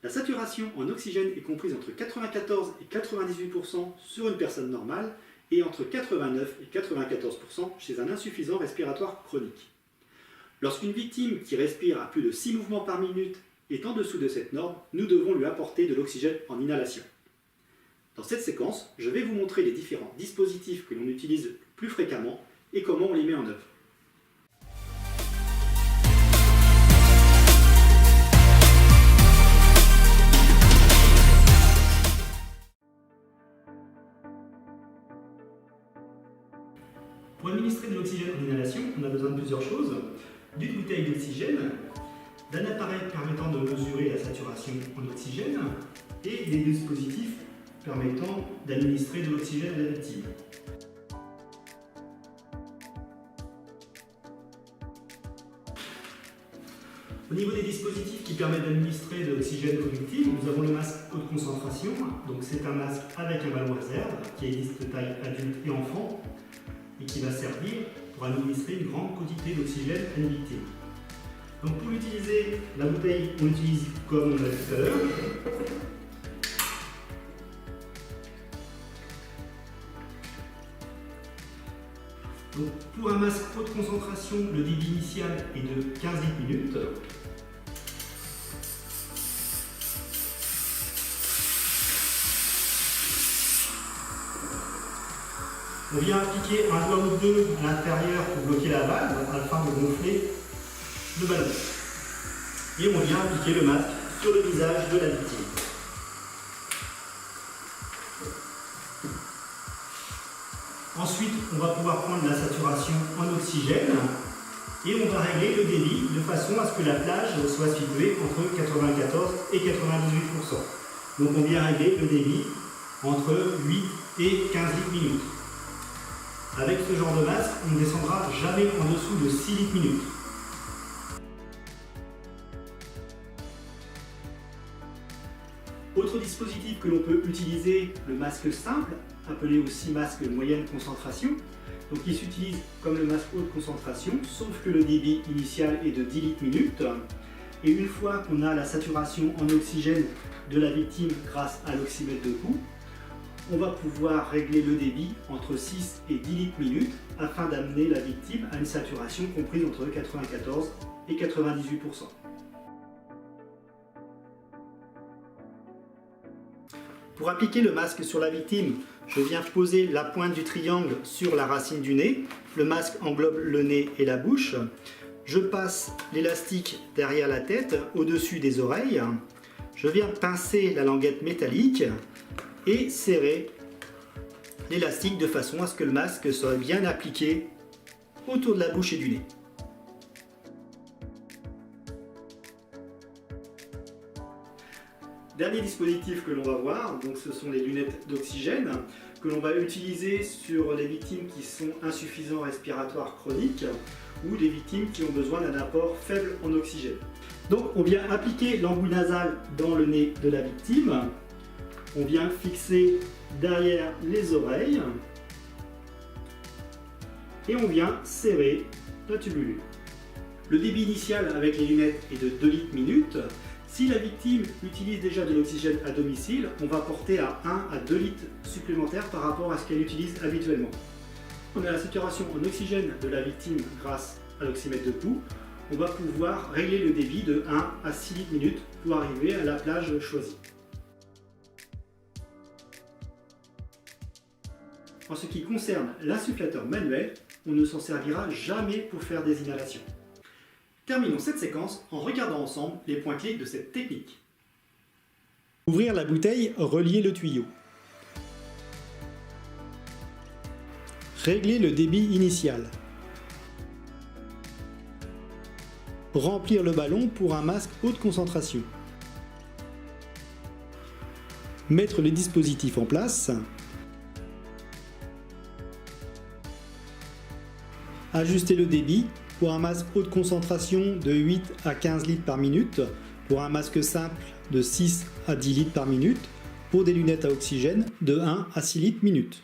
La saturation en oxygène est comprise entre 94 et 98% sur une personne normale et entre 89 et 94% chez un insuffisant respiratoire chronique. Lorsqu'une victime qui respire à plus de 6 mouvements par minute est en dessous de cette norme, nous devons lui apporter de l'oxygène en inhalation. Dans cette séquence, je vais vous montrer les différents dispositifs que l'on utilise plus fréquemment et comment on les met en œuvre. Pour administrer de l'oxygène en inhalation, on a besoin de plusieurs choses. D'une bouteille d'oxygène, d'un appareil permettant de mesurer la saturation en oxygène et des dispositifs permettant d'administrer de l'oxygène à la victime. Au niveau des dispositifs qui permettent d'administrer de l'oxygène aux victimes, nous avons le masque haute concentration. Donc c'est un masque avec un ballon réserve qui existe de taille adulte et enfant et qui va servir pour administrer une grande quantité d'oxygène à une victime. Donc pour utiliser la bouteille, on l'utilise comme on l'a vu tout à l'heure. Donc pour un masque haute concentration, le débit initial est de 15 litres minutes. On vient appliquer un doigt ou deux à l'intérieur pour bloquer la valve afin de gonfler le ballon. Et on vient appliquer le masque sur le visage de la victime. Ensuite, on va pouvoir prendre la saturation en oxygène et on va régler le débit de façon à ce que la plage soit située entre 94 et 98%. Donc on vient régler le débit entre 8 et 15 litres minutes. Avec ce genre de masque, on ne descendra jamais en dessous de 6 litres minutes. Autre dispositif que l'on peut utiliser, le masque simple, appelé aussi masque moyenne concentration. Donc il s'utilise comme le masque haute concentration, sauf que le débit initial est de 10 litres minutes. Et une fois qu'on a la saturation en oxygène de la victime grâce à l'oxymètre de pouls, on va pouvoir régler le débit entre 6 et 10 litres minutes afin d'amener la victime à une saturation comprise entre 94 et 98%. Pour appliquer le masque sur la victime, je viens poser la pointe du triangle sur la racine du nez. Le masque englobe le nez et la bouche. Je passe l'élastique derrière la tête, au-dessus des oreilles. Je viens pincer la languette métallique et serrer l'élastique de façon à ce que le masque soit bien appliqué autour de la bouche et du nez. Dernier dispositif que l'on va voir, donc ce sont les lunettes d'oxygène que l'on va utiliser sur les victimes qui sont insuffisants respiratoires chroniques ou des victimes qui ont besoin d'un apport faible en oxygène. Donc on vient appliquer l'embout nasale dans le nez de la victime. On vient fixer derrière les oreilles et on vient serrer la tubulure. Le débit initial avec les lunettes est de 2 litres minutes. Si la victime utilise déjà de l'oxygène à domicile, on va porter à 1 à 2 litres supplémentaires par rapport à ce qu'elle utilise habituellement. On a la saturation en oxygène de la victime grâce à l'oxymètre de pouls. On va pouvoir régler le débit de 1 à 6 litres minutes pour arriver à la plage choisie. En ce qui concerne l'insufflateur manuel, on ne s'en servira jamais pour faire des inhalations. Terminons cette séquence en regardant ensemble les points clés de cette technique. Ouvrir la bouteille, relier le tuyau. Régler le débit initial. Remplir le ballon pour un masque haute concentration. Mettre les dispositifs en place. Ajuster le débit pour un masque haute concentration de 8 à 15 litres par minute, pour un masque simple de 6 à 10 litres par minute, pour des lunettes à oxygène de 1 à 6 litres minute.